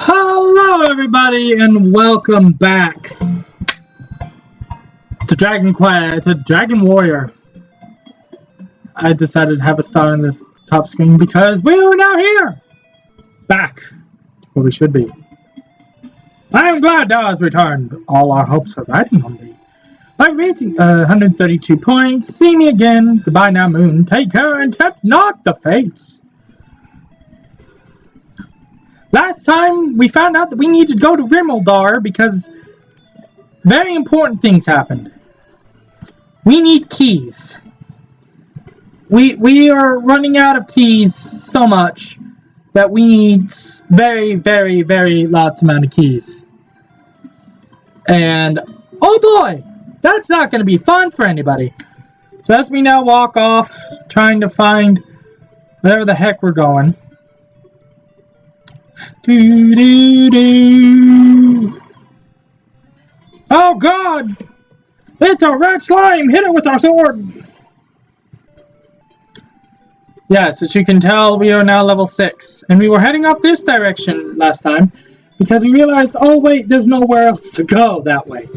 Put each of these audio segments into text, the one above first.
Hello everybody and welcome back to Dragon Warrior. I decided to have a star on this top screen because we are now here! Back where we should be. I am glad thou hast returned. All our hopes are riding on thee. By reaching 132 points, see me again. Goodbye now, Moon. Take care and tempt not the fates. Last time, we found out that we needed to go to Rimeldar because very important things happened. We need keys. We are running out of keys so much that we need very lots amount of keys. And, oh boy, that's not going to be fun for anybody. So as we now walk off, trying to find wherever the heck we're going. Oh God! It's a red slime! Hit it with our sword! Yes, as you can tell, we are now level 6. And we were heading up this direction last time because we realized, oh wait, there's nowhere else to go that way.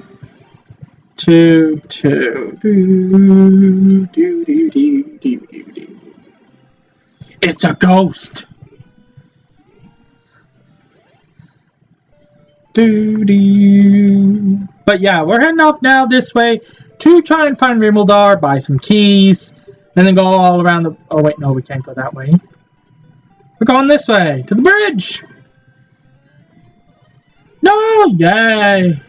It's a ghost! But yeah, we're heading off now this way to try and find Rimeldar, buy some keys, and then go all around the... Oh wait, no, we can't go that way. We're going this way, to the bridge! No! Yay!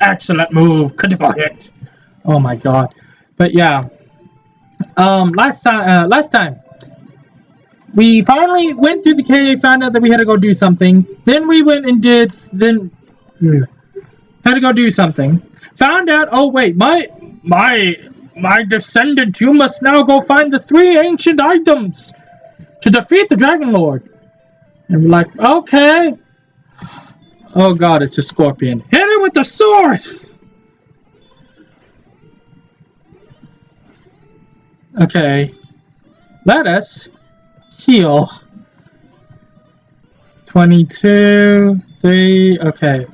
Excellent move, critical hit! Oh my god. But yeah. Last time, we finally went through the cave, found out that we had to go do something. Then we went and had to go do something. Found out, oh wait, my descendant, you must now go find the 3 ancient items to defeat the Dragon Lord. And we're like, okay. Oh god, it's a scorpion. Hit it with the sword! Okay. Let us heal. 22, 3, okay.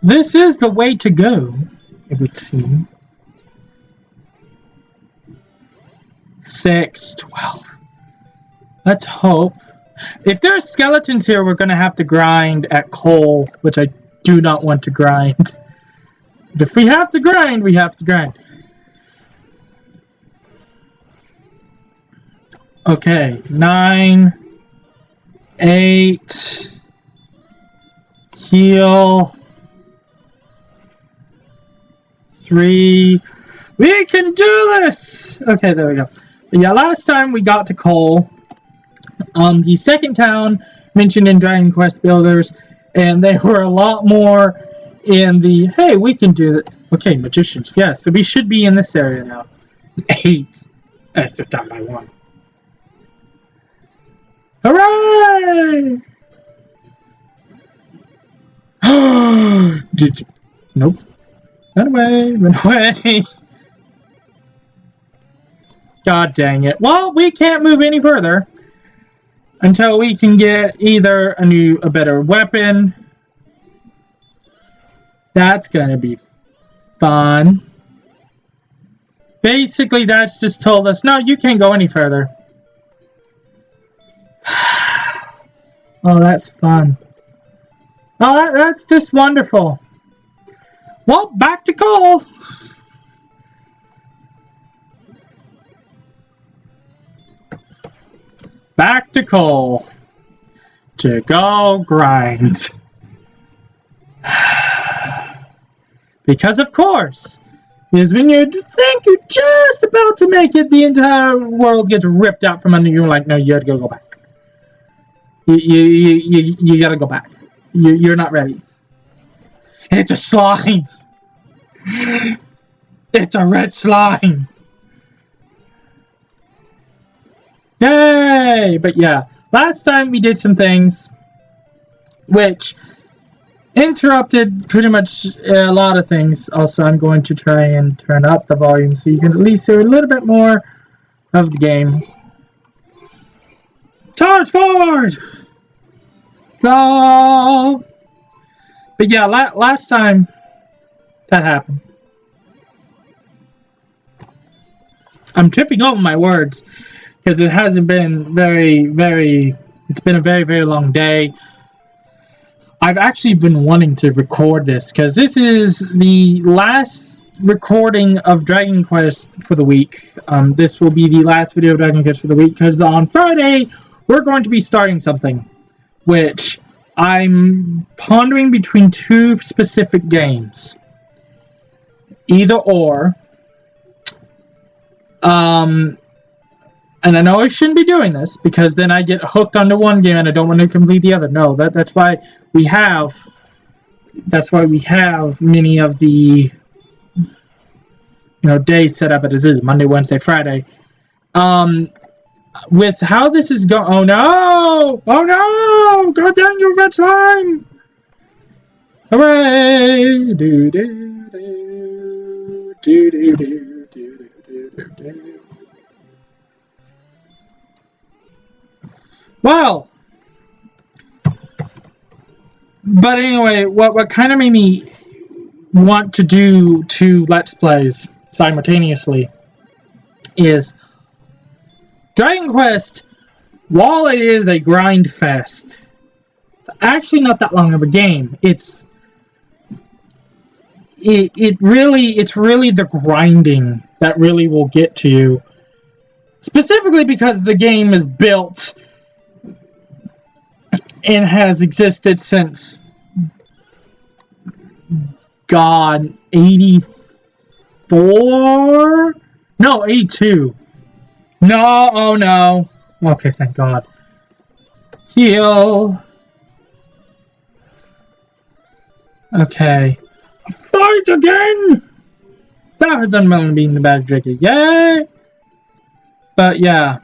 This is the way to go, it would seem. 6, 12. Let's hope. If there are skeletons here, we're going to have to grind at coal, which I do not want to grind. But if we have to grind, we have to grind. Okay, 9, 8, heal, 3, we can do this! Okay, there we go. But yeah, last time we got to coal, the second town mentioned in Dragon Quest Builders, and they were a lot more in the, hey, we can do it. Okay, magicians, yeah, so we should be in this area now. 8, that's down by 1. Hooray! Did you? Nope. Run away! God dang it. Well, we can't move any further until we can get either a better weapon. That's gonna be fun. Basically, that's just told us, no, you can't go any further. Oh, that's fun. Oh, that's just wonderful. Well, back to coal. Back to coal. To go grind. Because of course, is when you think you're just about to make it, the entire world gets ripped out from under you. Like, no, you have to go back. You gotta go back. You're not ready. It's a slime. It's a red slime. Yay! But yeah, last time we did some things which interrupted pretty much a lot of things. Also, I'm going to try and turn up the volume so you can at least hear a little bit more of the game. Charge forward! So, but yeah, last time that happened. I'm tripping over my words because it hasn't been it's been a very, very long day. I've actually been wanting to record this because this is the last recording of Dragon Quest for the week. This will be the last video of Dragon Quest for the week because on Friday we're going to be starting something, which I'm pondering between two specific games. Either or. And I know I shouldn't be doing this because then I get hooked onto one game and I don't want to complete the other. No, that's why we have many of the days set up as is Monday, Wednesday, Friday. With how this is going, oh no! God dang you, red slime! Hooray! Do do do do do do do do do. Well, but anyway, what kind of made me want to do two Let's Plays simultaneously is Dragon Quest, while it is a grind fest, it's actually not that long of a game. It's really the grinding that really will get to you. Specifically because the game is built and has existed since God 84? No, 82. No, oh no. Okay, thank God. Heal. Okay. Fight again! That has done well in being the bad drinker. Yay! But yeah.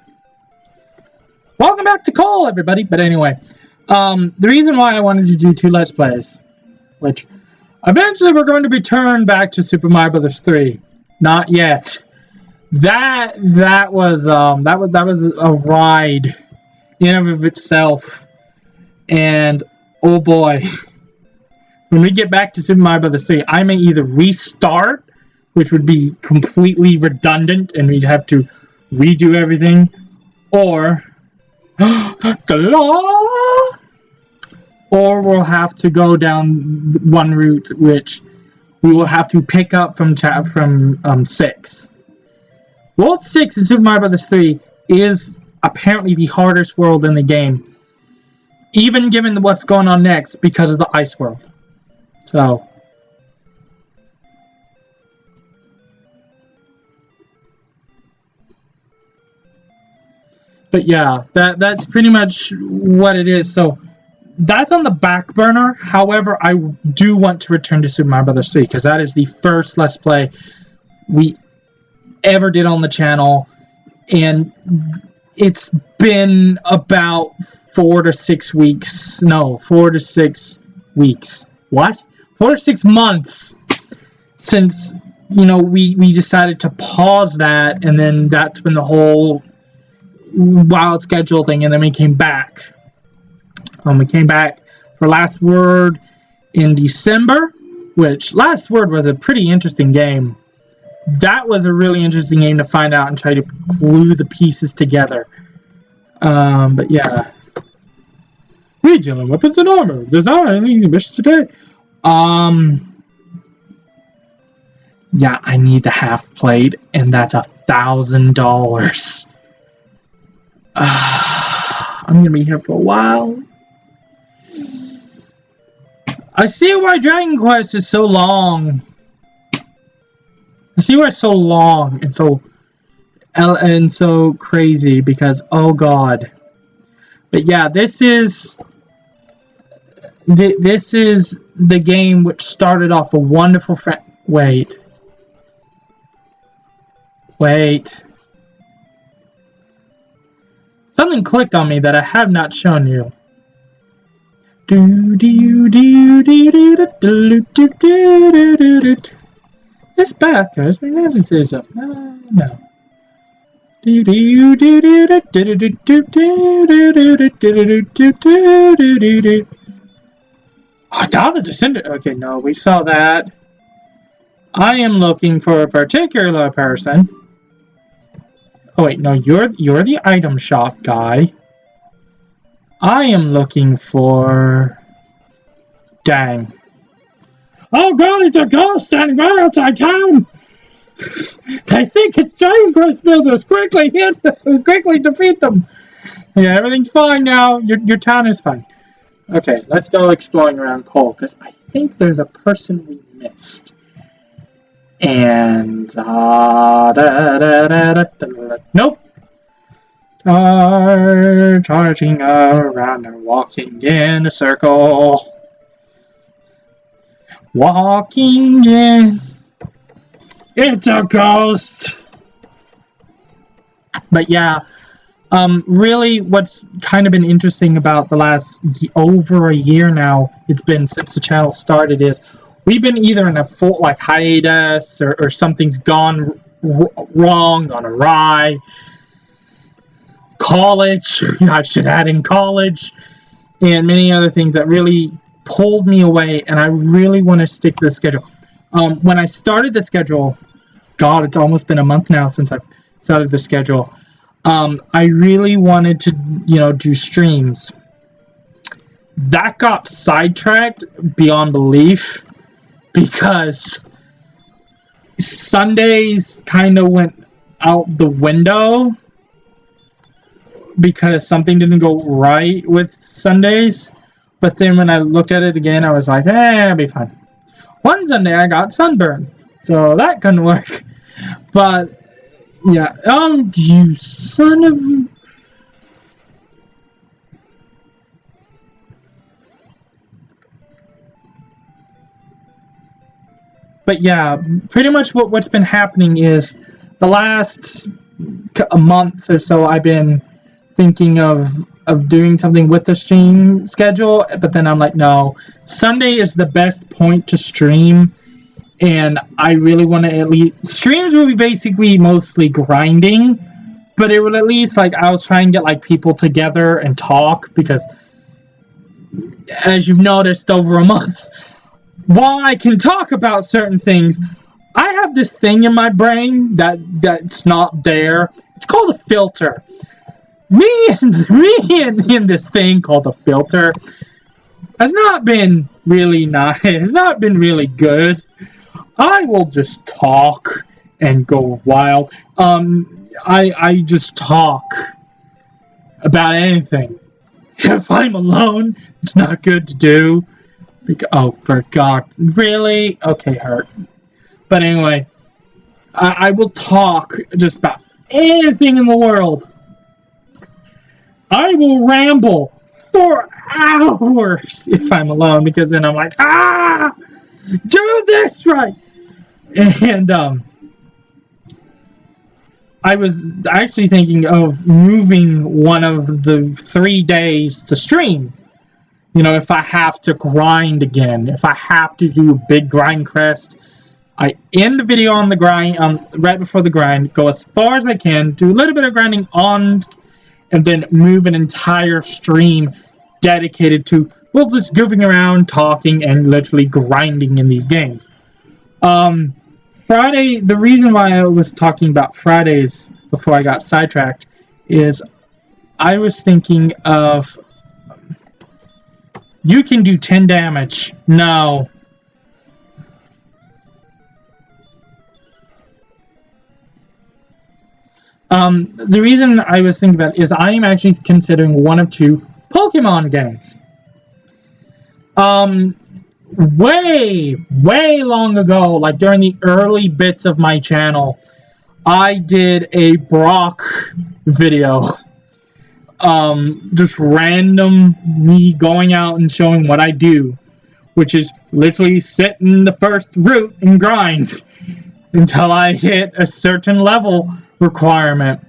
Welcome back to Cole, everybody. But anyway. The reason why I wanted to do two Let's Plays, which eventually we're going to return back to Super Mario Bros. 3. Not yet. That was a ride in and of itself. And oh boy. When we get back to Super Mario Bros. 3, I may either restart, which would be completely redundant and we'd have to redo everything, or or we'll have to go down one route, which we will have to pick up from 6. World 6 in Super Mario Bros. 3 is apparently the hardest world in the game, even given what's going on next because of the ice world. So, but yeah, that's pretty much what it is. So that's on the back burner. However, I do want to return to Super Mario Bros. 3 because that is the first Let's Play we ever did on the channel, and it's been about 4 to 6 weeks. No, 4 to 6 weeks. What? 4 to 6 months since we decided to pause that, and then that's when the whole wild schedule thing, and then we came back. We came back for Last Word in December, which Last Word was a pretty interesting game. That was a really interesting game to find out and try to glue the pieces together. But yeah. Regional weapons and armor. There's not anything you wish today. Yeah, I need the half plate, and that's $1,000. I'm gonna be here for a while. I see why Dragon Quest is so long. I see why it's so long and so crazy because oh god. But yeah, this is the game which started off a wonderful wait. Something clicked on me that I have not shown you. It's back, guys. We have to say something. No. Down the Descendant. Okay, no, we saw that. I am looking for a particular person. Oh wait, no, you're the item shop guy. I am looking for... Dang. Oh god, it's a ghost standing right outside town! I think it's giant growth builders! Quickly hit them! Quickly defeat them! Yeah, everything's fine now. Your town is fine. Okay, let's go exploring around Cole, because I think there's a person we missed. And... nope! Charging around and walking in a circle. Walking in. It's a ghost! But yeah, really what's kind of been interesting about the last over a year now, it's been since the channel started, is we've been either in a full hiatus or something's gone wrong, gone awry. College, I should add in college, and many other things that really pulled me away, and I really want to stick to the schedule. When I started the schedule, God, it's almost been a month now since I've started the schedule. I really wanted to, do streams. That got sidetracked beyond belief because Sundays kind of went out the window because something didn't go right with Sundays. But then when I looked at it again, I was like, it'll be fine. One Sunday I got sunburned, so that couldn't work. But, yeah. Oh, you son of... But yeah, pretty much what's been happening is the last a month or so I've been thinking of doing something with the stream schedule, but then I'm like, no, Sunday is the best point to stream, and I really want to at least... Streams will be basically mostly grinding, but it would at least, I was trying to get, people together and talk, because as you've noticed over a month, while I can talk about certain things, I have this thing in my brain that's not there. It's called a filter. Me and this thing called a filter has not been really nice. It's not been really good. I will just talk and go wild. I just talk about anything. If I'm alone, it's not good to do. Oh, for God. Really? Okay, hurt. But anyway, I will talk just about anything in the world. I will ramble for hours if I'm alone, because then I'm like, do this right. And I was actually thinking of moving one of the 3 days to stream. If I have to grind again, if I have to do a big grind crest, I end the video on the grind, right before the grind, go as far as I can, do a little bit of grinding on, and then move an entire stream dedicated to, just goofing around, talking, and literally grinding in these games. Friday, the reason why I was talking about Fridays before I got sidetracked is I was thinking of... You can do 10 damage. No. The reason I was thinking about it is I am actually considering one of 2 Pokemon games. Way long ago, during the early bits of my channel, I did a Brock video. Just random me going out and showing what I do, which is literally sit in the first route and grind until I hit a certain level requirement.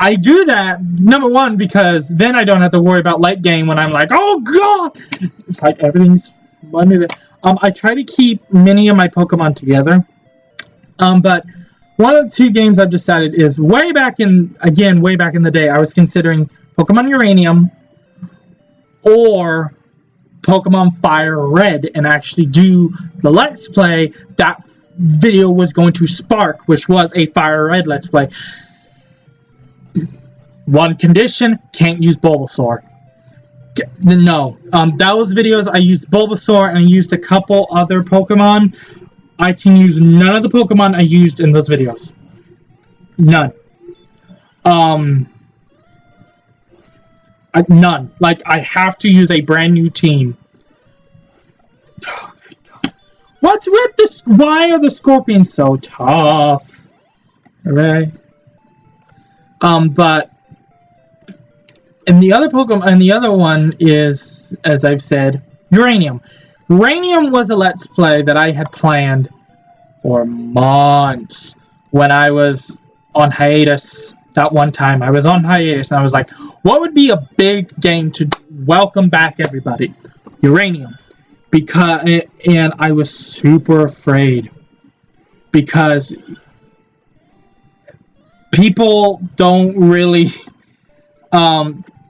I do that, number one, because then I don't have to worry about late game when I'm like, oh God! It's like everything's... I try to keep many of my Pokemon together, but one of the two games I've decided is way back in the day, I was considering Pokemon Uranium or Pokemon Fire Red and actually do the Let's Play that video was going to spark, which was a Fire Red Let's Play. One condition, can't use Bulbasaur. No. Those videos, I used Bulbasaur and I used a couple other Pokemon. I can use none of the Pokemon I used in those videos. None. None. Like, I have to use a brand new team. What's with this? Why are the Scorpions so tough? Right? But and the other Pokemon, and the other one is, as I've said, Uranium. Uranium was a Let's Play that I had planned for months when I was on hiatus. That one time I was on hiatus and I was like, what would be a big game to welcome back everybody? Uranium. And I was super afraid because people don't really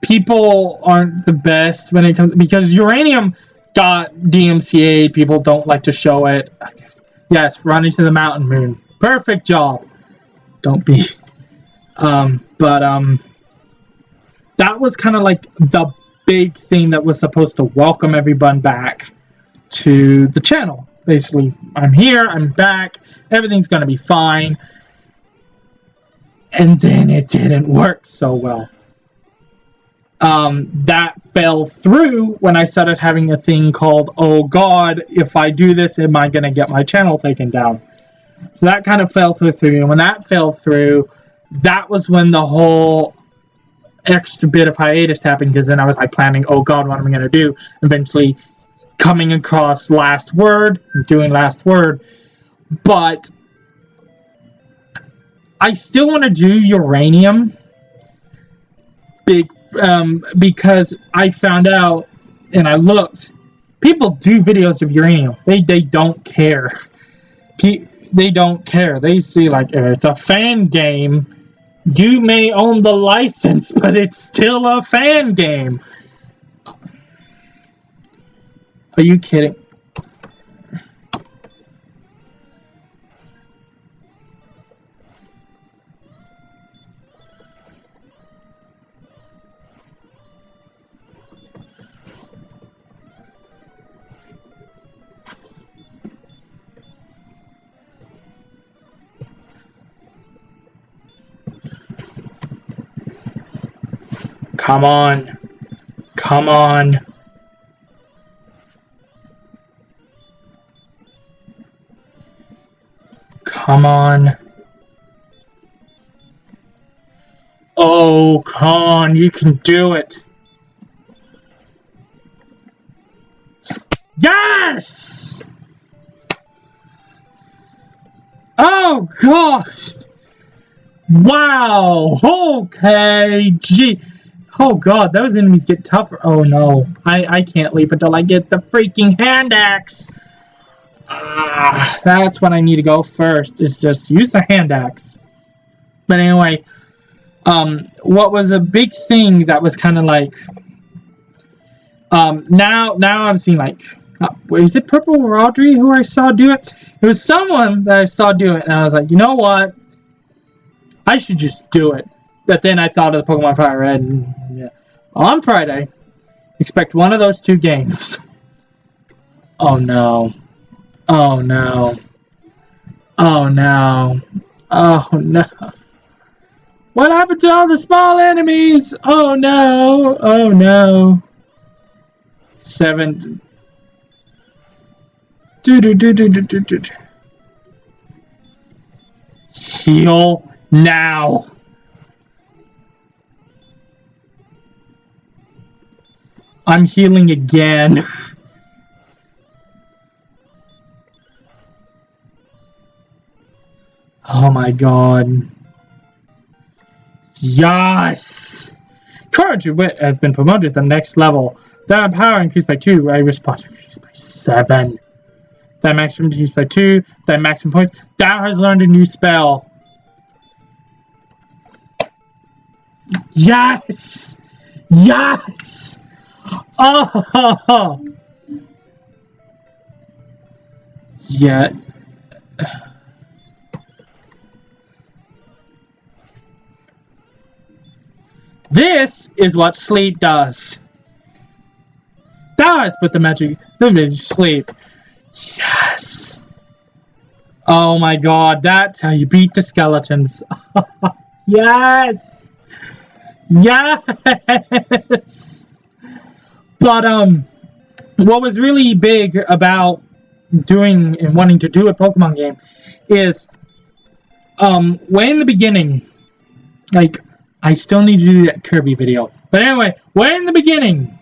people aren't the best when it comes, because Uranium got DMCA'd. People don't like to show it. Yes, run into the mountain moon. Perfect job. Don't be. That was kind of like the big thing that was supposed to welcome everyone back to the channel. Basically, I'm here, I'm back, everything's gonna be fine. And then it didn't work so well. That fell through when I started having a thing called, oh god, if I do this, am I gonna get my channel taken down? So that kind of fell through, and when that fell through, that was when the whole extra bit of hiatus happened, because then I was like planning, oh god, what am I gonna do? Eventually coming across Last Word, doing Last Word, but I still want to do Uranium because I found out, and I looked, people do videos of Uranium. They don't care. They don't care. They see, like, if it's a fan game, you may own the license, but it's still a fan game. Are you kidding? Come on. Come on. Come on. Oh, come on. You can do it. Yes! Oh, God. Wow. Okay. Gee. Oh, God. Those enemies get tougher. Oh, no. I can't leave until I get the freaking hand axe. That's what I need to go first, is just use the hand axe. But anyway, what was a big thing that was kind of like, now I'm seeing, like, is it Purple or Audrey who I saw do it? It was someone that I saw do it, and I was like, you know what? I should just do it. But then I thought of the Pokemon Fire Red, and yeah. On Friday, expect one of those two games. Oh no. Oh no. Oh no. Oh no. What happened to all the small enemies? Oh no. Oh no. 7. Heal now. I'm healing again. Oh my god. Yes! Courage and Wit has been promoted to the next level. That power increased by 2, a response increased by 7. That maximum increased by 2, that maximum points. That has learned a new spell. Yes! Yes! Oh! Yeah. This is what sleep does. Does put the magic sleep. Yes. Oh my god, that's how you beat the skeletons. Yes. Yes. But what was really big about doing and wanting to do a Pokemon game is way in the beginning, like, I still need to do that Kirby video. But anyway, way in the beginning,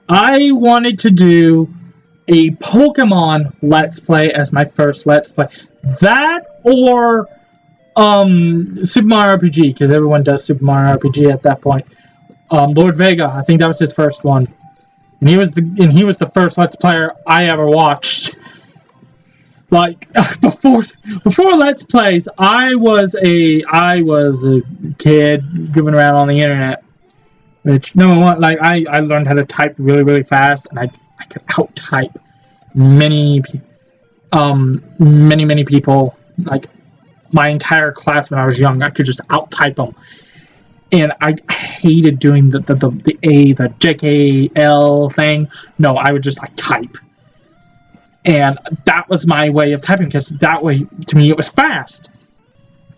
I wanted to do a Pokemon Let's Play as my first Let's Play. That or Super Mario RPG, because everyone does Super Mario RPG at that point. Lord Vega, I think that was his first one. And he was the first Let's Player I ever watched. Like before Let's Plays, I was a kid goofing around on the internet. Which number one, like I learned how to type really, really fast, and I could out type many people. Like my entire class when I was young, I could just out type them. And I hated doing the JKL thing. No, I would just like type. And that was my way of typing, because that way, to me, it was fast.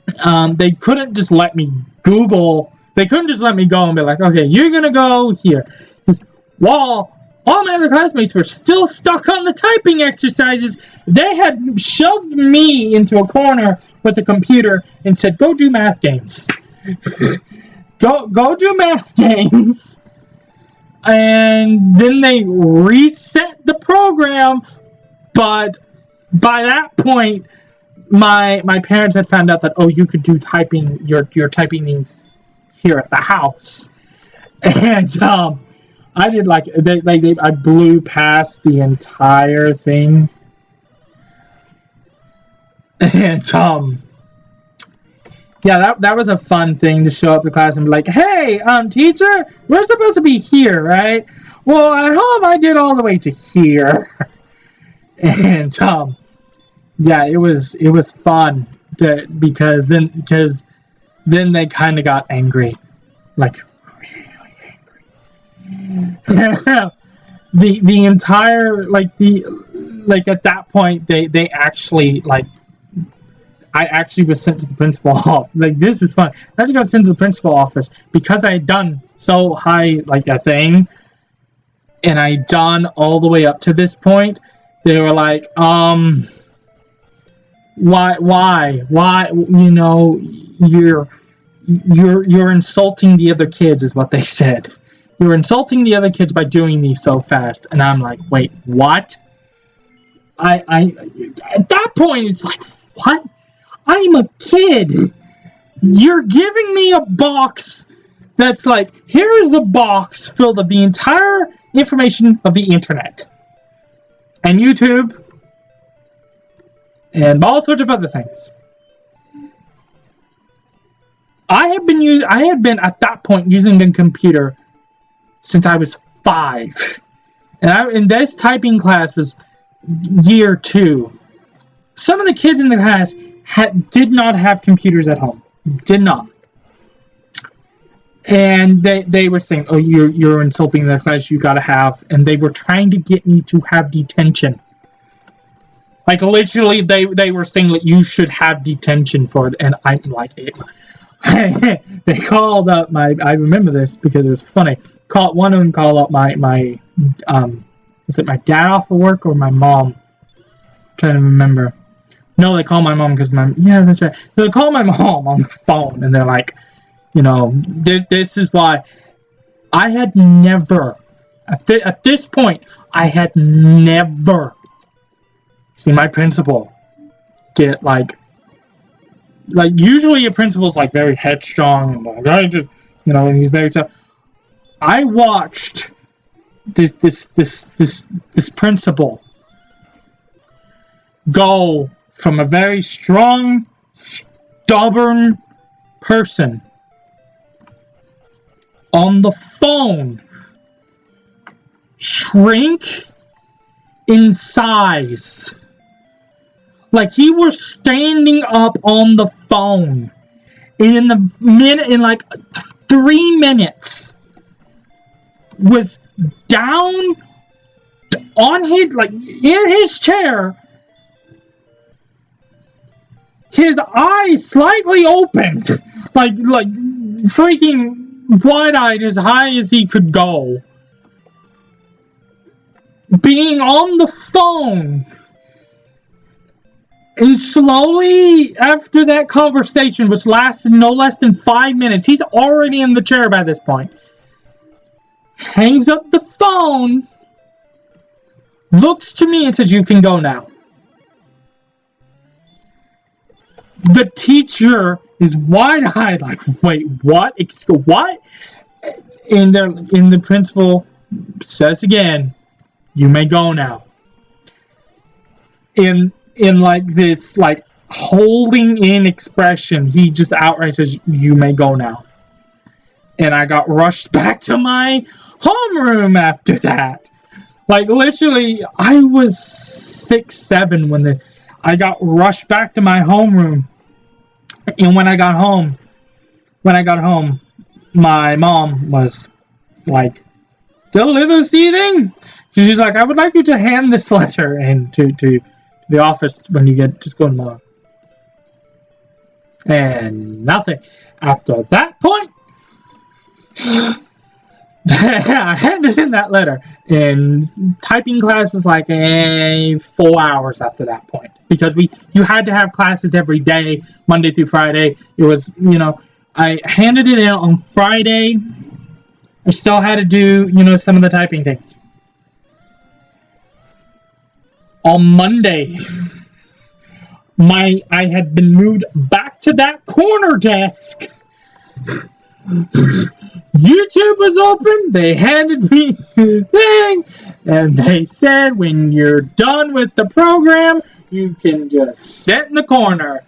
They couldn't just let me Google. They couldn't just let me go and be like, okay, you're going to go here. Because while all my other classmates were still stuck on the typing exercises, they had shoved me into a corner with a computer and said, go do math games. Go do math games. And then they reset the program. But by that point, my parents had found out that, oh, you could do typing, your typing needs here at the house. And I did like I blew past the entire thing. And yeah, that was a fun thing to show up to class and be like, hey, teacher, we're supposed to be here, right? Well, at home I did all the way to here. And yeah, it was fun because then they kind of got angry, like really angry. the entire at that point they actually I actually was sent to the principal office. Like, this was fun. I actually got sent to the principal office because I had done so high a thing, and I done all the way up to this point. They were like, why, you know, you're insulting the other kids, is what they said. You're insulting the other kids by doing these so fast. And I'm like, wait, what? I at that point, it's like, what? I'm a kid. You're giving me a box that's like, here is a box filled of the entire information of the internet. And YouTube, and all sorts of other things. I had been at that point using the computer since I was 5, and this typing class was year 2. Some of the kids in the class did not have computers at home, did not. And they were saying, oh, you're insulting the class, you gotta have, and they were trying to get me to have detention. Like, literally, they were saying that you should have detention for it, and I'm like, they called up I remember this because it was funny, one of them called up my was it my dad off of work or my mom? I'm trying to remember. No, they called my mom because yeah, that's right. So they called my mom on the phone, and they're like, you know, this is why I had never, at this point, I had never seen my principal get usually a principal's very headstrong and I just, you know, and he's very tough. I watched this principal go from a very strong, stubborn person on the phone shrink in size. Like he was standing up on the phone. And in like 3 minutes was down on his, like, in his chair, his eyes slightly opened, like freaking wide-eyed as high as he could go, being on the phone. And slowly, after that conversation, which lasted no less than 5 minutes, he's already in the chair by this point, hangs up the phone, looks to me and says, "You can go now." The teacher is wide-eyed, like, "Wait, what? What?" And the principal says again, "You may go now." In like this, like, holding in expression, he just outright says, "You may go now." And I got rushed back to my homeroom after that. Like, literally, I was 6, 7 when I got rushed back to my homeroom. And when I got home, my mom was like, "Still this evening?" She's like, "I would like you to hand this letter in to the office when you just go tomorrow." And nothing. After that point, I handed in that letter. And typing class was like 4 hours after that point. Because you had to have classes every day, Monday through Friday. It was, I handed it in on Friday. I still had to do, some of the typing things. On Monday, I had been moved back to that corner desk. YouTube was open. They handed me the thing, and they said, "When you're done with the program, you can just sit in the corner."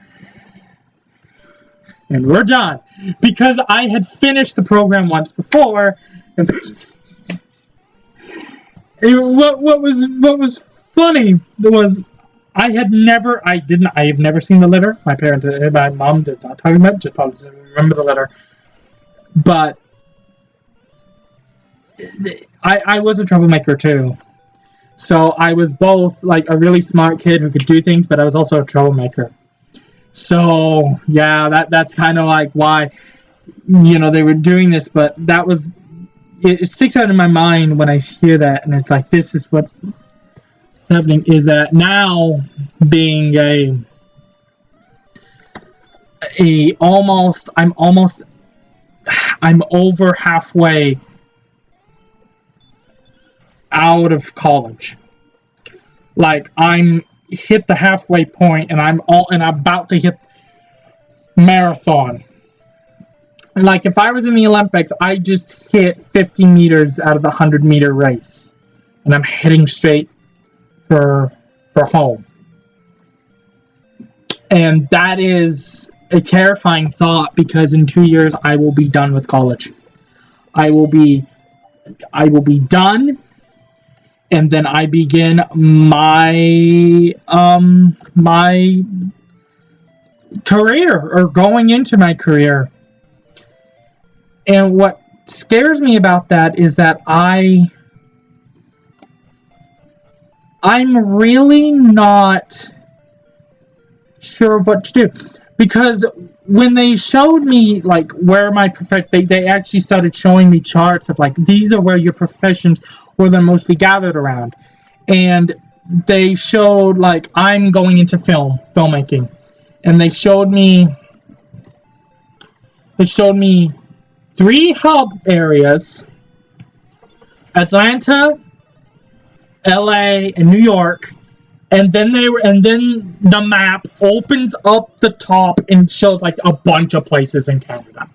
And we're done. Because I had finished the program once before. And what was funny was I have never seen the letter. My mom did not talk about it, just probably didn't remember the letter. But I was a troublemaker too. So I was both like a really smart kid who could do things, but I was also a troublemaker. So yeah, that's kind of like why they were doing this. But that was it sticks out in my mind when I hear that, and it's like, this is what's happening. Is that now being I'm over halfway out of college. Like, I'm hit the halfway point, and I'm about to hit marathon. Like, if I was in the Olympics, I just hit 50 meters out of the 100-meter race, and I'm heading straight for home. And that is a terrifying thought, because in 2 years I will be done with college. I will be done, and then I begin my career, or going into my career. And what scares me about that is that I'm really not sure of what to do. Because when they showed me, like, where my they actually started showing me charts of, like, these are where your professions were they're mostly gathered around. And they showed, like, I'm going into filmmaking. And they showed me 3 hub areas: Atlanta, LA, and New York. And then the map opens up the top and shows, like, a bunch of places in Canada.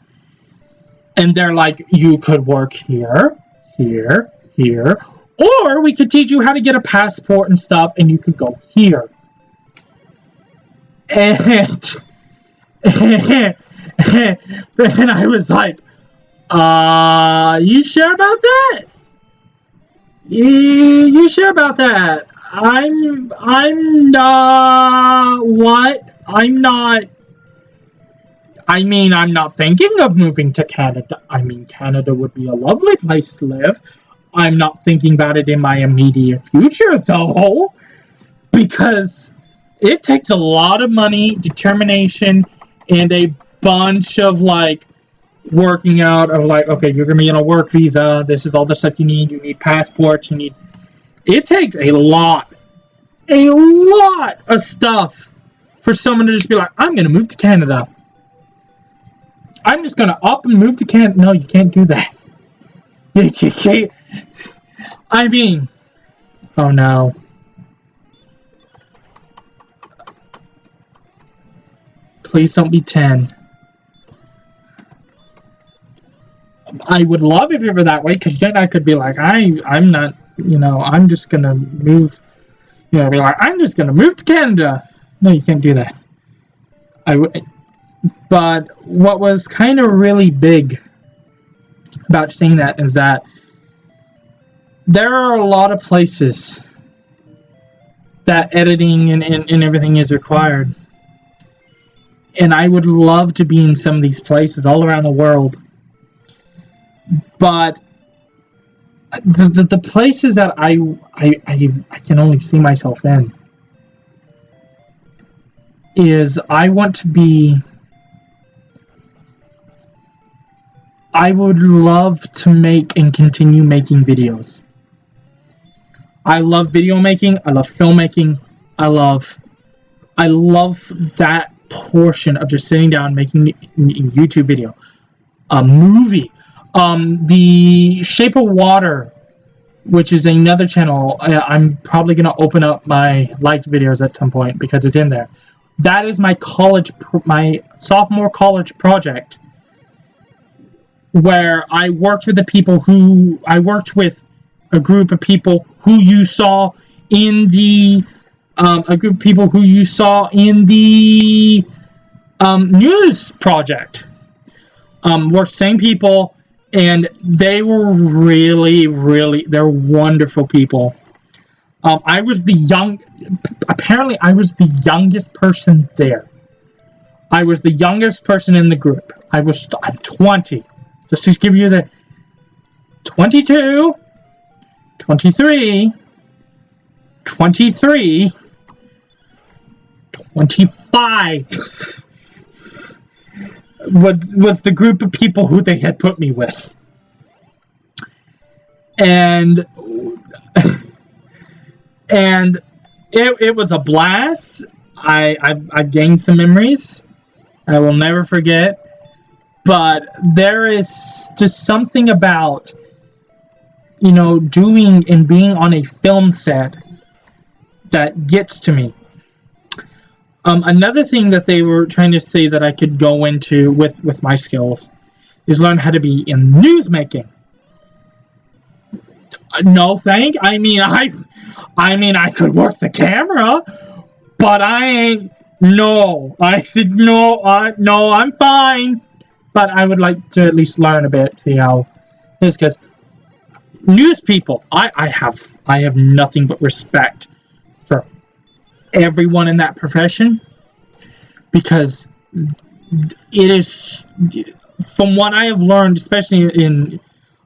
And they're like, you could work here, here, here, or we could teach you how to get a passport and stuff, and you could go here. And I was like, You sure about that? You sure about that? I'm not... What? I'm not... I mean, I'm not thinking of moving to Canada. I mean, Canada would be a lovely place to live. I'm not thinking about it in my immediate future, though. Because it takes a lot of money, determination, and a bunch of, like, working out of, like, okay, you're going to be on a work visa. This is all the stuff you need. You need passports. You need... It takes a lot of stuff for someone to just be like, I'm going to move to Canada. I'm just going to up and move to Canada. No, you can't do that. You can't. I mean, oh no. Please don't be 10. I would love if it were that way, because then I could be like, I'm not, you know, I'm just going to move, you know, be like, I'm just going to move to Canada. No, you can't do that. But what was kind of really big about saying that is that there are a lot of places that editing and everything is required. And I would love to be in some of these places all around the world. But the places that I can only see myself in is I would love to make and continue making videos. I love video making. I love filmmaking. I love that portion of just sitting down making a YouTube video, a movie. The Shape of Water, which is another channel, I'm probably going to open up my liked videos at some point because it's in there. That is my sophomore college project, where I worked with a group of people who you saw in the news project. Worked same people, and they were they're wonderful people. I was the youngest person there. I was the youngest person in the group. I'm 20. Just to give you the 22, 23, 23, 25 was the group of people who they had put me with. And it was a blast. I gained some memories I will never forget. But there is just something about, you know, doing and being on a film set that gets to me. Another thing that they were trying to say that I could go into with my skills is learn how to be in newsmaking. No, thank. I mean, I could work the camera, but I ain't. No, I said no. No, I'm fine. But I would like to at least learn a bit, see how it is, because news people, I have nothing but respect for everyone in that profession, because it is, from what I have learned, especially in,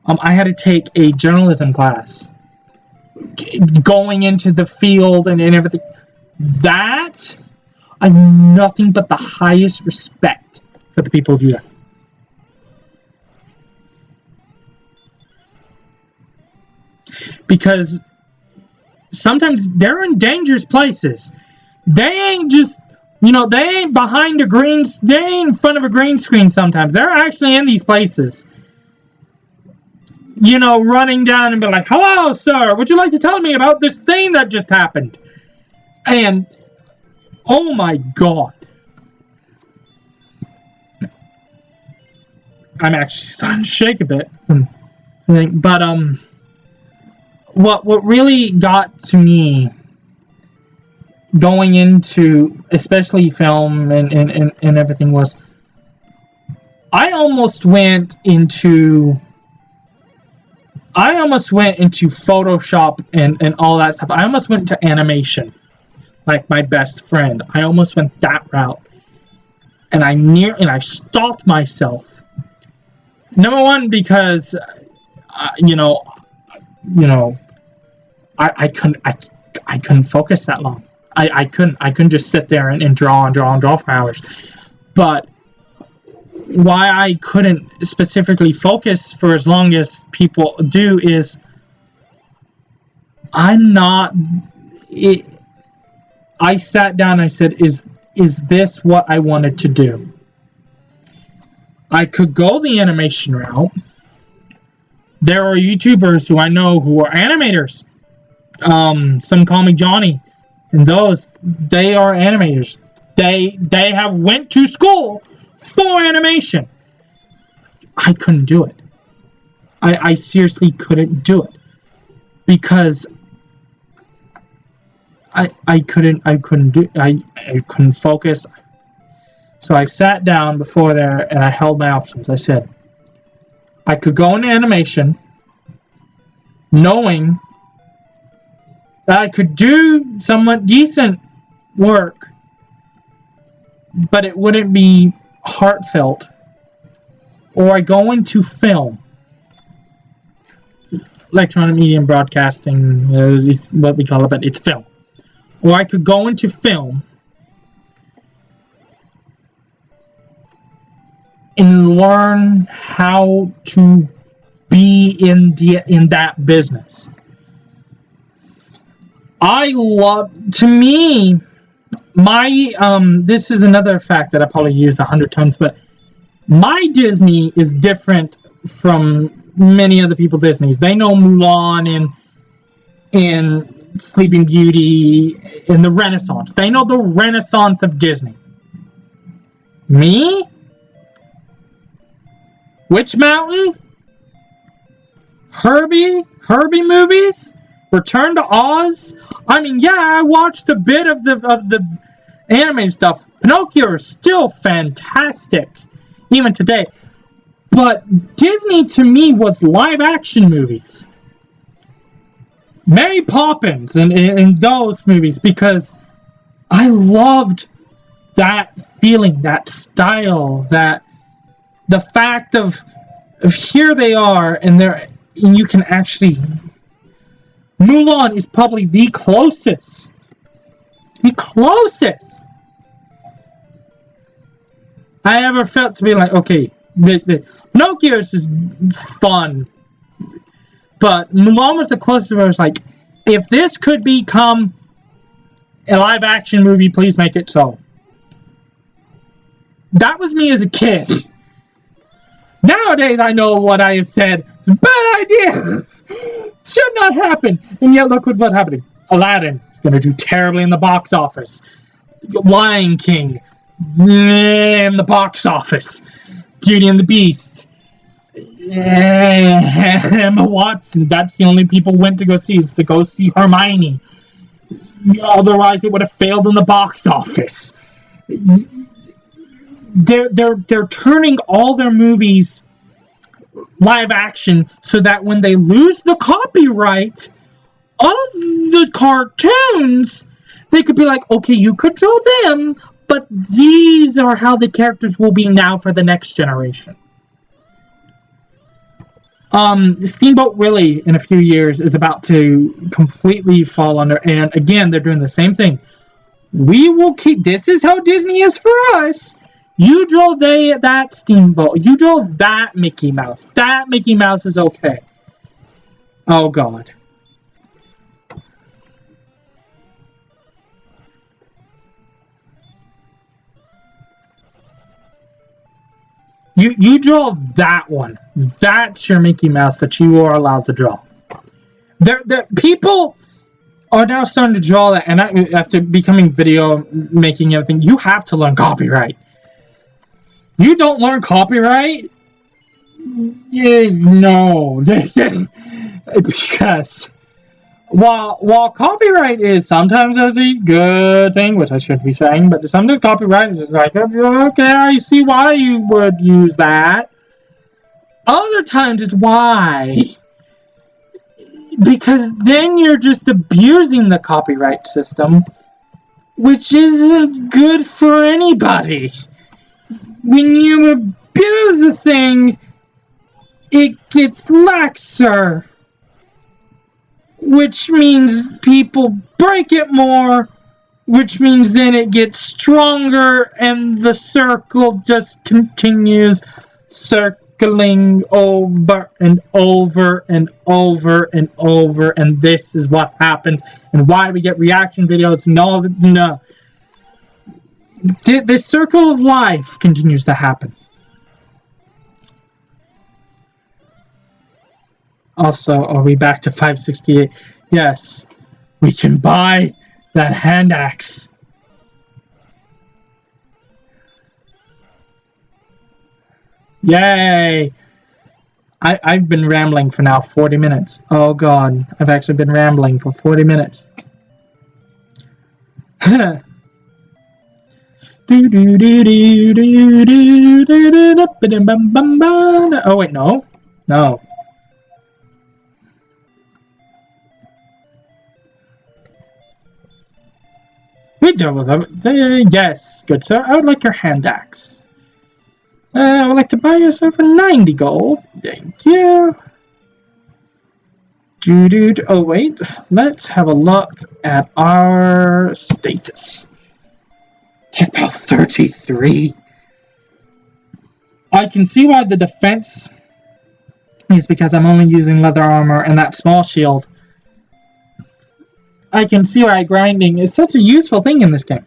I had to take a journalism class, going into the field and everything, that, I have nothing but the highest respect for the people who do that. Because sometimes they're in dangerous places. They ain't just, you know, they ain't behind a they ain't in front of a green screen sometimes. They're actually in these places. You know, running down and be like, hello, sir, would you like to tell me about this thing that just happened? And, oh my God. I'm actually starting to shake a bit. But, what really got to me going into especially film and everything was I almost went into Photoshop and all that stuff. I almost went to animation, like my best friend. I almost went that route, and I stopped myself. Number one, because I couldn't focus that long. I couldn't just sit there and draw for hours. But why I couldn't specifically focus for as long as people do is I sat down and I said, is this what I wanted to do? I could go the animation route. There are YouTubers who I know who are animators. Some call me Johnny. And they are animators. They have went to school for animation. I couldn't do it. I seriously couldn't do it. Because I couldn't focus. So I sat down before there and I held my options. I said, I could go into animation knowing that I could do somewhat decent work, but it wouldn't be heartfelt. Or I go into film, electronic media and broadcasting, is what we call it, but it's film. Or I could go into film and learn how to be in that business. To me, this is another fact that I probably used 100 times, but my Disney is different from many other people's Disneys. They know Mulan and Sleeping Beauty and the Renaissance. They know the Renaissance of Disney. Me? Witch Mountain? Herbie movies? Return to Oz? I mean, yeah, I watched a bit of the animated stuff. Pinocchio is still fantastic, even today. But Disney, to me, was live-action movies. Mary Poppins and those movies, because I loved that feeling, that style, the fact of here they are, and you can actually... Mulan is probably the closest I ever felt to be like, okay, the Pinocchio is just fun, but Mulan was the closest where I was like, if this could become a live action movie, please make it so. That was me as a kid. Nowadays, I know what I have said. Bad idea! Should not happen! And yet, look what happened. Aladdin is going to do terribly in the box office. Lion King in the box office. Beauty and the Beast. Emma Watson. That's the only people went to go see. Is to go see Hermione. Otherwise, it would have failed in the box office. They're turning all their movies live action so that when they lose the copyright of the cartoons, they could be like, okay, you could draw them, but these are how the characters will be now for the next generation. Steamboat Willie in a few years is about to completely fall under, and again, they're doing the same thing. We will keep, this is how Disney is for us. You draw that Steamboat. You draw that Mickey Mouse. That Mickey Mouse is okay. Oh, God. You draw that one. That's your Mickey Mouse that you are allowed to draw. People are now starting to draw that, and after becoming video making everything, you have to learn copyright. You don't learn copyright? Yeah, no. Because while copyright is sometimes as a good thing, which I shouldn't be saying, but sometimes copyright is just like, okay, I see why you would use that. Other times it's why. Because then you're just abusing the copyright system, which isn't good for anybody. When you abuse a thing, it gets laxer, which means people break it more, which means then it gets stronger, and the circle just continues circling over and over and over and over, and this is what happens, and why we get reaction videos and all that. No. This circle of life continues to happen. Also, are we back to 568? Yes, we can buy that hand axe. Yay! I've been rambling for now 40 minutes. Oh god, I've actually been rambling for 40 minutes. Oh wait, no. No. We dealt with them. Yes, good sir. I would like your hand axe. I would like to buy yourself for 90 gold. Thank you. Oh wait, let's have a look at our status. About 33. I can see why the defense is because I'm only using leather armor and that small shield. I can see why grinding is such a useful thing in this game.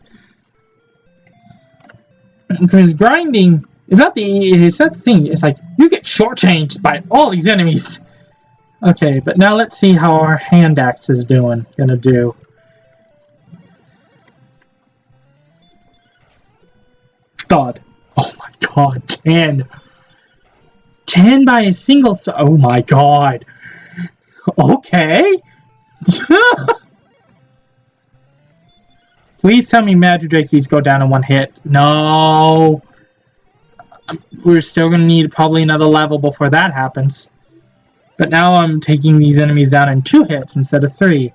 Because grinding is not the thing. It's like you get shortchanged by all these enemies. Okay, but now let's see how our hand axe is gonna do. God. Oh my god, 10. 10 by a single... Oh my god. Okay. Please tell me Madrakes go down in one hit. No. We're still going to need probably another level before that happens. But now I'm taking these enemies down in 2 hits instead of 3.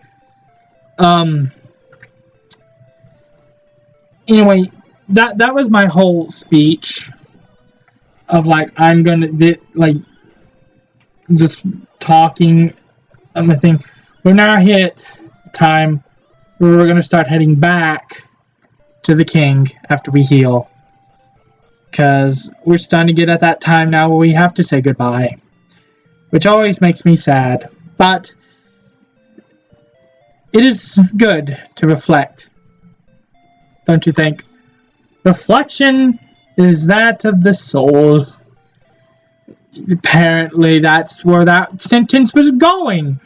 Anyway, that was my whole speech of like I'm gonna just talking. I think we're now hit time where we're gonna start heading back to the king after we heal, because we're starting to get at that time now where we have to say goodbye, which always makes me sad, but it is good to reflect, don't you think? Reflection is that of the soul. Apparently that's where that sentence was going.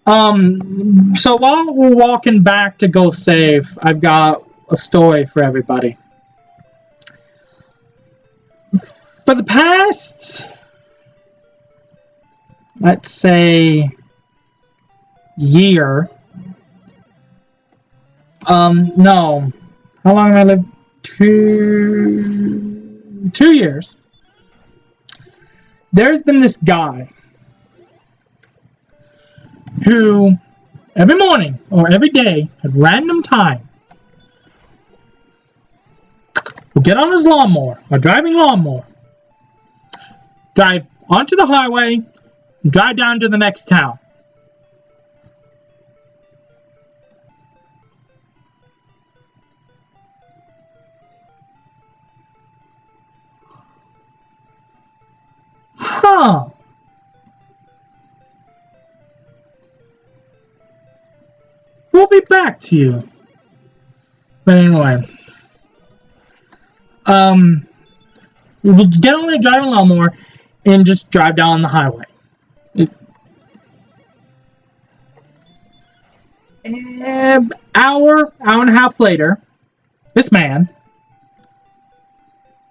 So while we're walking back to go save, I've got a story for everybody. For the past, let's say, year, no, how long have I lived? 2 years. There's been this guy who every morning or every day at random time will get on his lawnmower, a driving lawnmower, drive onto the highway, and drive down to the next town. Huh. We'll be back to you. But anyway. We will get on a driving lawnmower and just drive down the highway. Hour and a half later, this man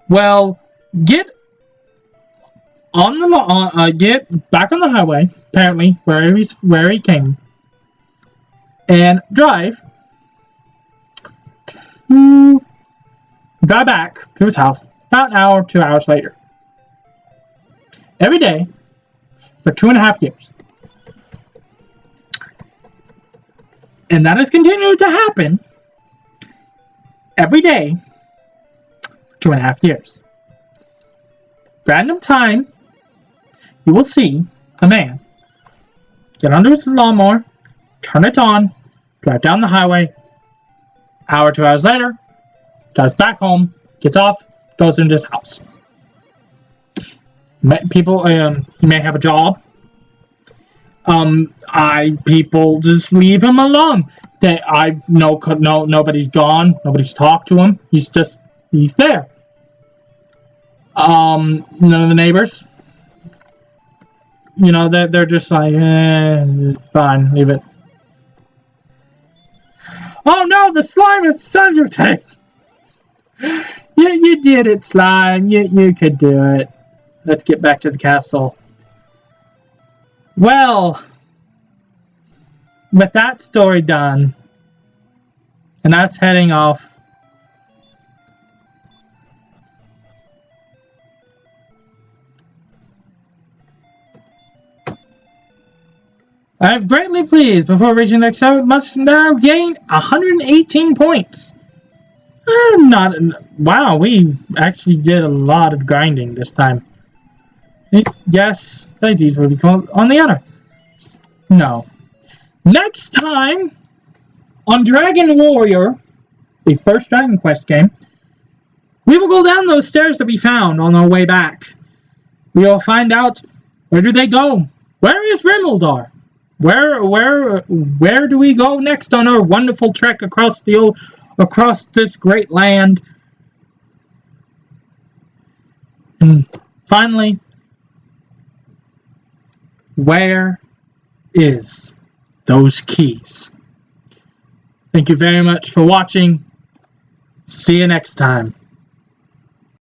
will get back on the highway, apparently where he came, and drive back to his house about an hour, 2 hours later. Every day for 2.5 years. And that has continued to happen every day for 2.5 years. Random time, you will see a man get under his lawnmower, turn it on, drive down the highway. Hour, 2 hours later, drives back home, gets off, goes into his house. People, he may have a job. People just leave him alone. Nobody's gone, nobody's talked to him. He's there. None of the neighbors, they're just like, it's fine, leave it. Oh no, the slime is sellotape! You did it, slime. You could do it. Let's get back to the castle. Well, with that story done, and us heading off, I am greatly pleased. Before reaching the next episode, must now gain 118 points. Wow, we actually did a lot of grinding this time. Yes, these will be called on the honor. No. Next time, on Dragon Warrior, the first Dragon Quest game, we will go down those stairs that we found on our way back. We will find out, where do they go? Where is Rimuldar? Where do we go next on our wonderful trek across this great land? And finally, where is those keys? Thank you very much for watching. See you next time.